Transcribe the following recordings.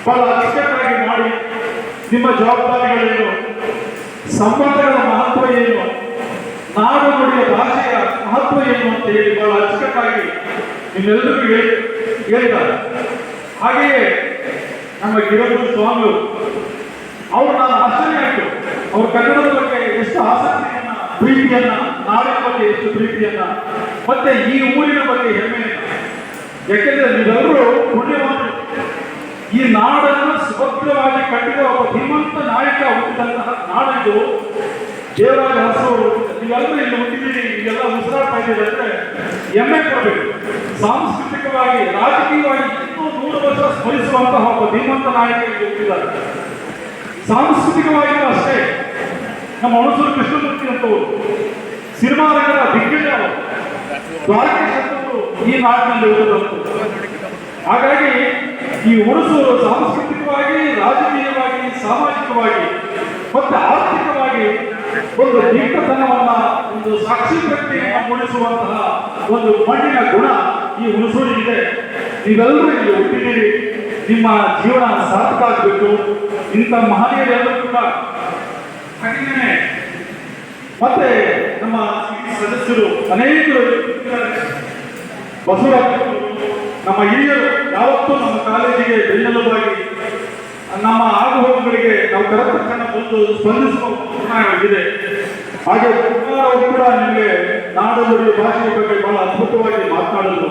ಬಹಳ ಅಚ್ಚುಕಟ್ಟಾಗಿ ಮಾಡಿ ನಿಮ್ಮ ಜವಾಬ್ದಾರಿಗಳೇನು, ಸಂಬಂಧಗಳ ಮಹತ್ವ ಏನು, ನಾಡು ನುಡಿಯ ಭಾಷೆಯ ಮಹತ್ವ ಏನು ಅಂತ ಹೇಳಿ ಬಹಳ ಅಚ್ಚುಕಟ್ಟಾಗಿ ನಿಮ್ಮೆಲ್ಲರಿಗೂ ಹೇಳಿದ್ದಾರೆ. ಹಾಗೆಯೇ ನಮ್ಮ ಗಿರಗುರು ಸ್ವಾಮಿಯವರು, ಅವರು ನಾನು ಆಶ್ಚರ್ಯ ಆಯಿತು, ಅವರು ಕನ್ನಡದ ಬಗ್ಗೆ ಎಷ್ಟು ಆಸಕ್ತಿಯನ್ನ, ಪ್ರೀತಿಯನ್ನ, ನಾಡಿನ ಬಗ್ಗೆ ಎಷ್ಟು ಪ್ರೀತಿಯನ್ನ, ಮತ್ತೆ ಈ ಊರಿನ ಬಗ್ಗೆ ಹೆಮ್ಮೆಯನ್ನ. ಯಾಕೆಂದ್ರೆ ನೀವೆಲ್ಲರೂ ಪುಣ್ಯವಂತರು. ಈ ನಾಡನ್ನು ಸುಭದ್ರವಾಗಿ ಕಟ್ಟಿದ ಒಬ್ಬ ಧೀಮಂತ ನಾಯಕ ಹುಟ್ಟಿದಂತಹ ನಾಡಿದು ದೇವರಾಜ ಅರಸವರು. ನೀವೆಲ್ಲರೂ ಇಲ್ಲಿ ಹುಟ್ಟಿದ್ದೀರಿ, ಈಗೆಲ್ಲ ಉಸಿರಾಡ್ತಾ ಇದ್ದೀರಿ ಅಂದ್ರೆ ಹೆಮ್ಮೆ ಕೊಡಬೇಕು. ಸಾಂಸ್ಕೃತಿಕವಾಗಿ, ರಾಜಕೀಯವಾಗಿ ಇನ್ನೂ 100 ವರ್ಷ ಸ್ಮರಿಸುವಂತಹ ಒಬ್ಬ ಧೀಮಂತ ನಾಯಕ ಇಲ್ಲಿ ಹುಟ್ಟಿದ್ದಾರೆ. ಸಾಂಸ್ಕೃತಿಕವಾಗಿಯೂ ಅಷ್ಟೇ. ನಮ್ಮ ಹುಣಸೂರು ಕೃಷ್ಣಮೂರ್ತಿ ಅಂತವರು ಸಿನಿಮಾ ರಂಗದ ದಿಗ್ಗಜ, ದ್ವಾರಕೇಶ್ ಅಂತವರು ಈ ನಾಡಿನಲ್ಲಿ ಹುಟ್ಟಿದಂತು. ಹಾಗಾಗಿ ಈ ಹುಣಸೂರು ಸಾಂಸ್ಕೃತಿಕವಾಗಿ, ರಾಜಕೀಯವಾಗಿ, ಸಾಮಾಜಿಕವಾಗಿ ಮತ್ತೆ ಆರ್ಥಿಕವಾಗಿ ಒಂದು ದಿಟ್ಟತನವನ್ನ, ಒಂದು ಸಾಕ್ಷಿ ಪ್ರಜ್ಞೆಯನ್ನು ಮೂಡಿಸುವಂತಹ ಒಂದು ಮಣ್ಣಿನ ಗುಣ ಈ ಹುಣಸೂರಿಗಿದೆ. ನೀವೆಲ್ಲರೂ ಇಲ್ಲಿ ಹುಟ್ಟಿದ್ದೀರಿ, ನಿಮ್ಮ ಜೀವನ ಸಾರ್ಥಕ ಆಗಬೇಕು. ಇಂಥ ಮಹನೀಯರೆಲ್ಲರೂ ಕೂಡ ಹಾಗೆಯೇ ಮತ್ತೆ ನಮ್ಮ ಸದಸ್ಯರು ಅನೇಕರು, ಬಸವರಾಜ, ನಮ್ಮ ಹಿರಿಯರು ಯಾವತ್ತೂ ನಮ್ಮ ಕಾಲೇಜಿಗೆ ಬೆನ್ನೆಲುಬಾಗಿ ನಮ್ಮ ಆಗುಹೋಗುಗಳಿಗೆ ನಾವು ಕರೆತಕ್ಷಣ ಬಂದು ಸ್ಪಂದಿಸುವ ಗುಣವಾಗಿದೆ. ಹಾಗೆ ಅವರು ಕೂಡ ನಿಮಗೆ ನಾಡು ನುಡಿ ಭಾಷೆಯ ಬಗ್ಗೆ ಬಹಳ ಅದ್ಭುತವಾಗಿ ಮಾತನಾಡಲು,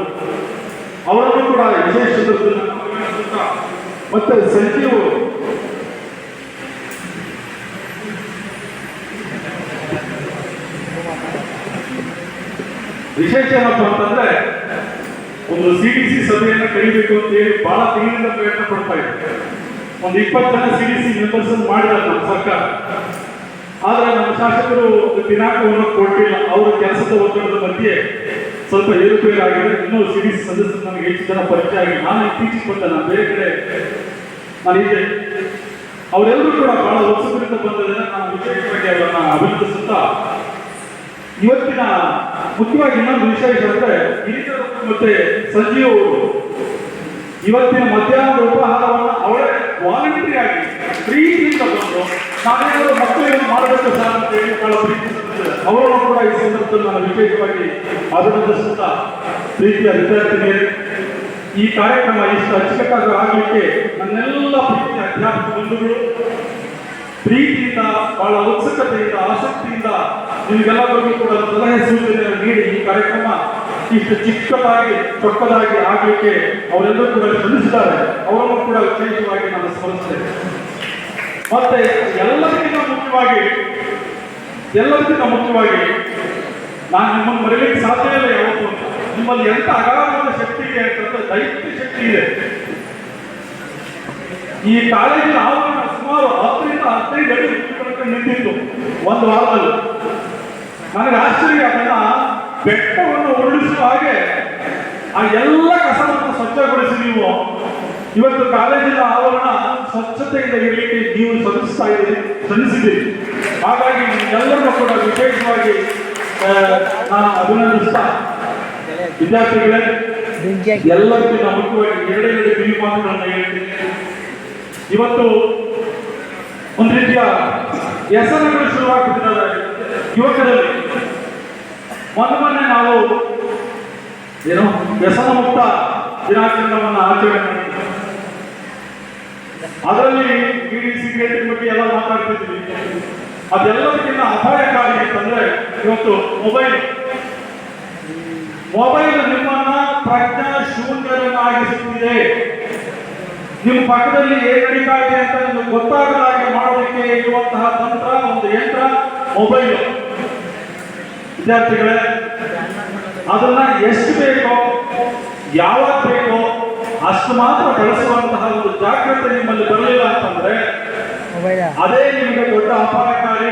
ಅವರನ್ನು ಕೂಡ ವಿಶೇಷ ಮತ್ತೆ ಸಂಜೀವ್ ವಿಶೇಷ ಏನಪ್ಪ ಅಂತಂದ್ರೆ, ಒಂದು CDC ಸಭೆಯನ್ನು ಕರೀಬೇಕು ಅಂತ ಹೇಳಿ ಬಹಳ ತಿಂಗಳಿಂದ ಪ್ರಯತ್ನ ಪಡ್ತಾ ಇದೆ. ಒಂದು 20 ಜನ CDC ಮೆಂಬರ್ಸ್ ಮಾಡಿದ್ದಾರೆ ನಮ್ಮ ಸರ್ಕಾರ. ಆದ್ರೆ ನಮ್ಮ ಶಾಸಕರು ದಿನಾಂಕವನ್ನು ಕೊಟ್ಟಿಲ್ಲ. ಅವರ ಕೆಲಸದ ಒತ್ತಡದ ಮಧ್ಯೆ ಸ್ವಲ್ಪ ಏರುಪೇರಾಗಿದೆ. ಇನ್ನೂ CDC ಸದಸ್ಯರು ನನಗೆ ಹೆಚ್ಚು ಜನ ಪರಿಚಯ ಆಗಿ, ನಾನು ಇತ್ತೀಚೆಗೆ ಬಂದೆ, ನಾನು ಬೇರೆ ಕಡೆ ನಾನಿದ್ದೆ. ಅವರೆಲ್ಲರೂ ಕೂಡ ಬಹಳ ಉತ್ಸುಕರಿಂದ ಬಂದಿದ್ದಾರೆ. ನಾನು ವಿಶೇಷವಾಗಿ ಅವರನ್ನ ಅಭಿನಂದಿಸುತ್ತಾ, ಇವತ್ತಿನ ಮುಖ್ಯವಾಗಿ ಇನ್ನೊಂದು ವಿಶೇಷ ಅಂದ್ರೆ, ಹಿರಿಯರು ಮತ್ತೆ ಸಂಜೀವ್ ಅವರು ಇವತ್ತಿನ ಮಧ್ಯಾಹ್ನದ ಉಪಹಾರವನ್ನು ಅವರೇ ವಾಲಂಟರಿ ಆಗಿ ಪ್ರೀತಿಯಿಂದ ಬಂದು, ನಾನೇನಾದರೂ ಮಕ್ಕಳಿಗೆ ಮಾಡಬೇಕು ಸರ್ ಅಂತ ಹೇಳಿ ಬಹಳ ಪ್ರೀತಿಸುತ್ತಿದ್ದಾರೆ. ಅವರನ್ನು ಕೂಡ ಈ ಸಂದರ್ಭದಲ್ಲಿ ನಾನು ವಿಶೇಷವಾಗಿ ಅಭಿನಂದಿಸುತ್ತಾ, ಪ್ರೀತಿಯ ವಿದ್ಯಾರ್ಥಿನಿಯರು, ಈ ಕಾರ್ಯಕ್ರಮ ಇಷ್ಟು ಅಚ್ಚುಕಟ್ಟಾಗಿ ಆಗಲಿಕ್ಕೆ ನನ್ನೆಲ್ಲ ಪ್ರೀತಿಯ ಅಧ್ಯಾಪಕ ಬಂಧುಗಳು ಪ್ರೀತಿಯಿಂದ, ಬಹಳ ಉತ್ಸುಕತೆಯಿಂದ, ಆಸಕ್ತಿಯಿಂದ ನಿಮಗೆಲ್ಲರಿಗೂ ಕೂಡ ಸಲಹೆ ಸೂಚನೆಯನ್ನು ನೀಡಿ ಈ ಕಾರ್ಯಕ್ರಮ ಇಷ್ಟು ಚಿಕ್ಕದಾಗಿ ಚೊಕ್ಕದಾಗಿ ಆಗಲಿಕ್ಕೆ ಅವರೆಲ್ಲರೂ ಕೂಡ ಶ್ರಮಿಸಿದ್ದಾರೆ. ಅವರನ್ನು ಕೂಡ ವಿಶೇಷವಾಗಿ ನಾನು ಸ್ಮರಿಸ್ತೇನೆ. ಮತ್ತೆ ಎಲ್ಲದಕ್ಕಿಂತ ಮುಖ್ಯವಾಗಿ ನಾನು ನಿಮ್ಮನ್ನು ಮರೆಯಲಿಕ್ಕೆ ಸಾಧ್ಯ ಇಲ್ಲ ಯಾವತ್ತೂ. ನಿಮ್ಮಲ್ಲಿ ಎಂತ ಅಗಾಧವಾದ ಶಕ್ತಿ ಇದೆ ಅಂತಂದ್ರೆ ದೈತ್ಯ ಶಕ್ತಿ ಇದೆ. ಈ ಕಾಲೇಜಿನ ಆವರಣ ಸುಮಾರು 10 ರಿಂದ 15 ಅಡಿ ತನಕ ನಿಂತಿತ್ತು ಒಂದು ವಾರದಲ್ಲಿ. ನನಗೆ ಆಶ್ಚರ್ಯ, ಅದನ್ನ ಬೆಟ್ಟವನ್ನು ಉರುಳಿಸುವ ಹಾಗೆ ಆ ಎಲ್ಲ ಕಸವನ್ನು ಸ್ವಚ್ಛಗೊಳಿಸಿ ನೀವು ಇವತ್ತು ಕಾಲೇಜಿನ ಆವರಣ ಸ್ವಚ್ಛತೆಯಿಂದ ಇರಲಿಕ್ಕೆ ನೀವು ಶ್ರಮಿಸಿದ್ದೀರಿ. ಹಾಗಾಗಿ ಎಲ್ಲರನ್ನೂ ಕೂಡ ವಿಶೇಷವಾಗಿ ನಾನು ಅಭಿನಂದಿಸ್ತಾ, ವಿದ್ಯಾರ್ಥಿಗಳೇ ಎಲ್ಲರಿಗಿಂತ ಮುಖ್ಯವಾಗಿ 2 ಕಿವಿ ಮಾತುಗಳನ್ನು ಹೇಳ್ತೀನಿ. ಇವತ್ತು ಒಂದು ರೀತಿಯ ವ್ಯಸನಗಳು ಶುರುವಾಗುತ್ತಿದ್ದಾರೆ ಯುವಕರಲ್ಲಿ. ಮೊನ್ನೆ ನಾವು ಏನು ವ್ಯಸನ ಮುಕ್ತ ದಿನಾಚರಣೆಯನ್ನು ಆಚರಣೆ ಮಾಡಿದ್ವಿ. ಅದರಲ್ಲಿ ಬೀಡಿ, ಸಿಗರೇಟ್ ಬಗ್ಗೆ ಎಲ್ಲ ಮಾತಾಡ್ತಿದ್ವಿ. ಅದೆಲ್ಲದಕ್ಕಿಂತ ಅಪಾಯಕಾರಿ ಅಂತಂದ್ರೆ ಇವತ್ತು ಮೊಬೈಲ್ ನಿಮ್ಮನ್ನ ಪ್ರಜ್ಞಾ ಶೂನ್ಯರನ್ನಾಗಿಸುತ್ತಿದೆ. ನಿಮ್ಮ ಪಕ್ಕದಲ್ಲಿ ಏನ್ ನಡೀತಾ ಇದೆ ಅಂತ ನಿಮ್ಗೆ ಗೊತ್ತಾಗದ ಹಾಗೆ ಮಾಡೋದಕ್ಕೆ ಇರುವಂತಹ ತಂತ್ರ, ಒಂದು ಯಂತ್ರ ಮೊಬೈಲ್. ವಿದ್ಯಾರ್ಥಿಗಳೇ, ಅದನ್ನ ಎಷ್ಟು ಬೇಕೋ, ಯಾವಾಗ ಬೇಕೋ ಅಷ್ಟು ಮಾತ್ರ ಬಳಸುವಂತಹ ಒಂದು ಜಾಗೃತಿ ನಿಮ್ಮಲ್ಲಿ ಬರಲಿಲ್ಲ ಅಂತಂದ್ರೆ ಅದೇ ನಿಮಗೆ ದೊಡ್ಡ ಅಪಾಯಕಾರಿ.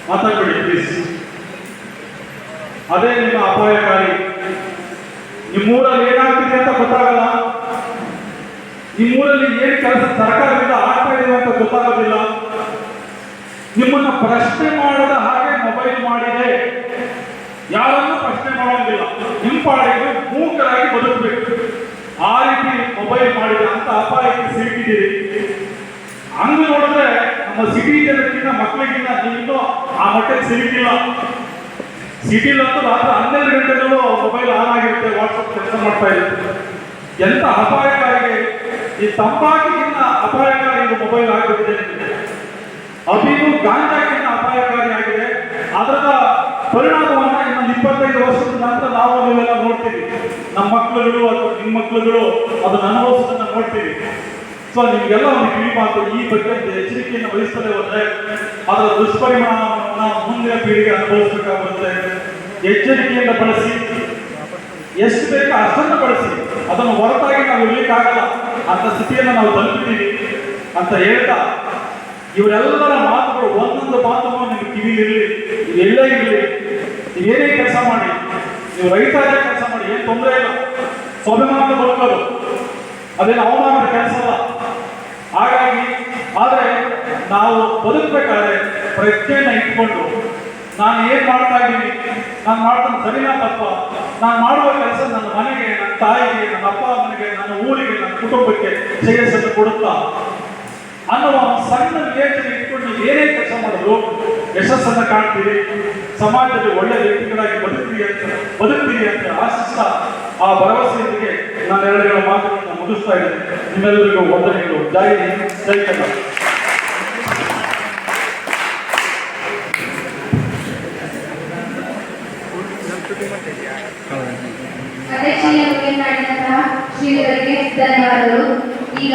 ಮಾತಾಡ್ಬೇಡಿ ಪ್ಲೀಸ್. ಅದೇ ನಿಮ್ಮ ಅಪಾಯಕಾರಿ. ನಿಮ್ಮೂರಲ್ಲಿ ಏನಾಗ್ತಿದೆ ಅಂತ ಗೊತ್ತಾಗಲ್ಲ, ನಿಮ್ಮೂರಲ್ಲಿ ಏನು ಕೆಲಸ ಸರ್ಕಾರದಿಂದ ಆಗ್ತಾ ಇದೆ ಅಂತ ಗೊತ್ತಾಗೋದಿಲ್ಲ. ನಿಮ್ಮನ್ನ ಪ್ರಶ್ನೆ ಮಾಡದ ಹಾಗೆ ಮೊಬೈಲ್ ಮಾಡಿದೆ. ಯಾರನ್ನು ಪ್ರಶ್ನೆ ಮಾಡೋದಿಲ್ಲ. ನಿಮ್ಮ ಪಾಡಿಗೆ ಮೂಕರಾಗಿ ಬದುಕಬೇಕು. ಆ ರೀತಿ ಮೊಬೈಲ್ ಮಾಡಿದ್ರೆ ಅಂತ ಅಪಾಯಕ್ಕೆ ಸಿಲುಕಿದ್ದೀರಿ. ಹಂಗ ನೋಡಿದ್ರೆ ನಮ್ಮ ಸಿಟಿ ಜನಕ್ಕಿಂತ ಮಕ್ಕಳಿಗಿಂತ ನೀವಿನ್ನೂ ಆ ಮಟ್ಟಕ್ಕೆ ಸಿಲುಕಿಲ್ಲ. ಸಿಟಿಲಂತೂ ರಾತ್ರಿ 12 ಗಂಟೆಗಳೂ ಮೊಬೈಲ್ ಆನ್ ಆಗಿರುತ್ತೆ, ವಾಟ್ಸಪ್ ಕೆಲಸ ಮಾಡ್ತಾ ಇರುತ್ತೆ. ಎಂತ ಅಪಾಯಕಾರಿ! ಈ ತಂಬಾಕಿಗಿಂತ ಅಪಾಯಕಾರಿ ಇದು ಮೊಬೈಲ್ ಆಗಿರುತ್ತೆ. ಅದಿದು ಗಾಂಜಾಗಿಂತ ಅಪಾಯಕಾರಿ ಆಗಿದೆ. ಅದರ ಪರಿಣಾಮವನ್ನ ಇನ್ನೊಂದು 25 ವರ್ಷದ ನಂತರ ನಾವು ನೀವೆಲ್ಲ ನೋಡ್ತೀವಿ. ನಮ್ಮ ಮಕ್ಕಳುಗಳು ಅಥವಾ ನಿಮ್ಮ ಮಕ್ಕಳುಗಳು ಅದನ್ನು ಅನುಭವಿಸೋದನ್ನ ನೋಡ್ತೀವಿ. ಸೊ ನಿಮಗೆಲ್ಲ ಒಂದು ಕಿವಿ ಮಾತು, ಈ ಬಗ್ಗೆ ಎಚ್ಚರಿಕೆಯನ್ನು ವಹಿಸದೇ ಹೋದ್ರೆ ಅದರ ದುಷ್ಪರಿಣಾಮವನ್ನು ಮುಂದಿನ ಪೀಳಿಗೆ ಅನುಭವಿಸಬೇಕಾಗುತ್ತೆ. ಎಚ್ಚರಿಕೆಯಿಂದ ಬಳಸಿ, ಎಷ್ಟು ಬೇಕೋ ಅಷ್ಟನ್ನು ಬಳಸಿ, ಅದನ್ನು ಹೊರತಾಗಿ ನಾವು ಇರ್ಲಿಕ್ಕಾಗಲ್ಲ ಅಂತ ಸ್ಥಿತಿಯನ್ನು ನಾವು ತಲುಪಿದ್ದೀವಿ ಅಂತ ಹೇಳ್ತಾ, ಇವರೆಲ್ಲರ ಮಾತುಗಳು ಒಂದೊಂದು ಮಾತನ್ನು ನಿಮ್ಗೆ ಕಿವಿಲಿರಲಿ, ನೀವು ಎಲ್ಲೇ ಇರಲಿ, ನೀವೇನೇ ಕೆಲಸ ಮಾಡಿ, ನೀವು ರೈತಾರೇ ಕೆಲಸ ಮಾಡಿ, ಏನು ತೊಂದರೆ ಇಲ್ಲ. ಸ್ವಾಭಿಮಾನದ ಬದುಕೋದು ಅದೇನು ಅವಮಾನದ ಕೆಲಸ ಅಲ್ಲ. ಹಾಗಾಗಿ ಆದರೆ ನಾವು ಬದುಕಬೇಕಾದ್ರೆ ಪ್ರಜ್ಞೆಯನ್ನು ಇಟ್ಕೊಂಡು, ನಾನು ಏನು ಮಾಡ್ತಾ ಇದ್ದೀನಿ, ನಾನು ಮಾಡ್ತಾನೆ ಸರಿನಾ ತಪ್ಪ, ನಾನು ಮಾಡುವ ಕೆಲಸ ನನ್ನ ಮನೆಗೆ, ನನ್ನ ತಾಯಿಗೆ, ನನ್ನ ಅಪ್ಪ ಅಮ್ಮನಿಗೆ, ನನ್ನ ಊರಿಗೆ, ನನ್ನ ಕುಟುಂಬಕ್ಕೆ ಶ್ರೇಯಸ್ಸನ್ನು ಕೊಡುತ್ತಾ ಅನ್ನುವ ಸಣ್ಣ ವಿವೇಚನೆ ಇಟ್ಕೊಂಡು ನೀವು ಏನೇ ಕೆಲಸ ಮಾಡಿದ್ರು ಯಶಸ್ಸನ್ನು ಕಾಣ್ತೀರಿ, ಸಮಾಜದಲ್ಲಿ ಒಳ್ಳೆ ವ್ಯಕ್ತಿಗಳಾಗಿ ಬದುಕ್ತೀರಿ ಅಂತ ಆಶಿಸ್ತಾ, ಆ ಭರವಸೆಯೊಂದಿಗೆ ನಾನು 2 ಮಾತುಗಳನ್ನು ಮುಗಿಸ್ತಾ ಇದ್ದೇನೆ. ನಿಮ್ಮೆಲ್ಲರಿಗೂ ವಂದನೆಗಳು. ಜೈ ಹಿಂದ್, ಜೈ ಕನ್ನಡ. ಅಧ್ಯಕ್ಷೀಯ ಮಾತನಾಡಿದಂತಹ ಶ್ರೀಗಳಿಗೆ ಧನ್ಯವಾದಗಳು.